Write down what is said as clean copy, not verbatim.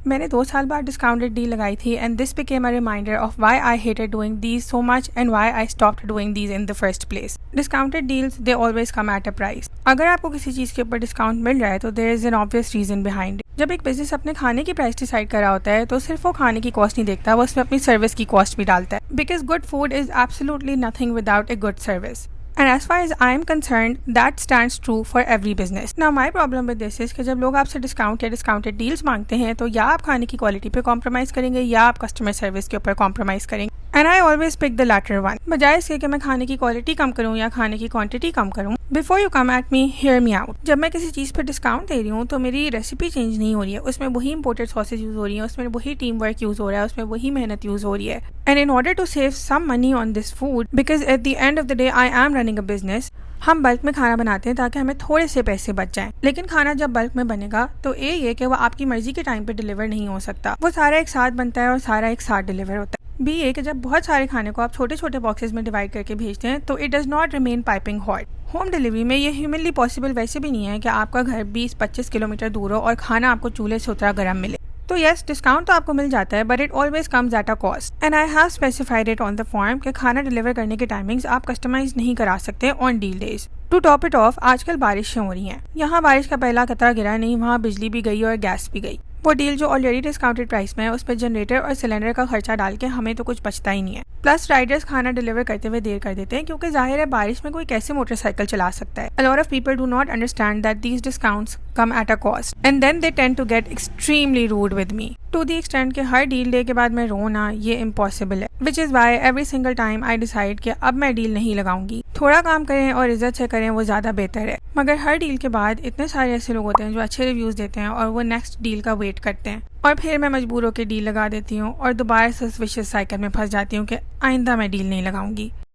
मैंने 2 साल बाद डिस्काउंटेड डील लगाई थी and this became a reminder of why I hated doing these so much and why I stopped doing these in the first place. Discounted deals they always come at a price. अगर आपको किसी चीज के ऊपर discount मिल रहा है तो there is an obvious reason behind it. जब एक बिजनेस अपने खाने की प्राइस डिसाइड कर रहा होता है तो सिर्फ वो खाने की कॉस्ट नहीं देखता, वो उसमें अपनी सर्विस की कॉस्ट भी डालता है, because good food is absolutely nothing without a good service. And as far as I am concerned, that stands true for every business. Now my problem with this is कि जब लोग आपसे discount या discounted deals मांगते हैं तो या आप खाने की क्वालिटी पे कॉम्प्रोमाइज़ करेंगे या आप कस्टमर सर्विस के ऊपर कॉम्प्रोमाइज़ करेंगे। And I always pick the latter one. बजाय इसके कि मैं खाने की क्वालिटी कम करूँ या खाने की क्वांटिटी कम करूँ, before you come at me, hear me out. जब मैं किसी चीज़ पर डिस्काउंट दे रही हूँ तो मेरी रेसिपी चेंज नहीं हो रही है, उसमें वही इंपोर्टेड सॉसेज यूज़ हो रही है, उसमें वही टीम वर्क यूज़ हो रहा है, उसमें वही मेहनत यूज़ हो रही है। And in order to save some money on this food, because at the end of the day I am running a business, हम बल्क में खाना बनाते हैं ताकि हमें थोड़े से पैसे बच जाएं। लेकिन खाना जब बल्क में बनेगा तो ये कि वो आपकी मर्जी के टाइम पे डिलीवर नहीं हो सकता, वो सारा एक साथ बनता है और सारा एक साथ डिलीवर होता है। बी ये कि जब बहुत सारे खाने को आप छोटे छोटे बॉक्सेस में डिवाइड करके भेजते हैं तो it does not remain piping hot. Home delivery में ये ह्यूमनली पॉसिबल वैसे भी नहीं है कि आपका घर 20-25 किलोमीटर दूर हो और खाना आपको चूल्हे से उतरा गर्म मिले। तो यस, डिस्काउंट तो आपको मिल जाता है, but it always comes at a cost. And I have specified it on the form कि खाना डिलीवर करने के टाइमिंग्स आप कस्टमाइज नहीं करा सकते on deal days. To top it off, आजकल बारिशें हो रही हैं, यहाँ बारिश का पहला कतरा गिरा नहीं, वहाँ बिजली भी गई और गैस भी गई। वो डील जो ऑलरेडी डिस्काउंटेड प्राइस में है उस पर जनरेटर और सिलेंडर का खर्चा डाल के हमें तो कुछ बचता ही नहीं है। प्लस राइडर्स खाना डिलीवर करते हुए देर कर देते हैं क्योंकि जाहिर है बारिश में कोई कैसे मोटरसाइकिल चला सकता है। A lot of people do not understand that these discounts come at a cost and then they tend to get extremely rude with me to the extent कि हर डील डे के बाद मैं रोना ये इम्पॉसिबल है, which is why every single time I decide कि अब मैं डील नहीं लगाऊंगी। थोड़ा काम करें और इज्जत से करें वो ज्यादा बेहतर है। मगर हर डील के बाद इतने सारे ऐसे लोग होते हैं जो अच्छे रिव्यूज देते हैं और वो नेक्स्ट डील का वेट करते हैं और फिर मैं मजबूर होकर डील लगा देती हूँ और दोबारा सस्पिशियस साइकिल में फंस जाती हूँ कि आइंदा मैं डील नहीं लगाऊंगी।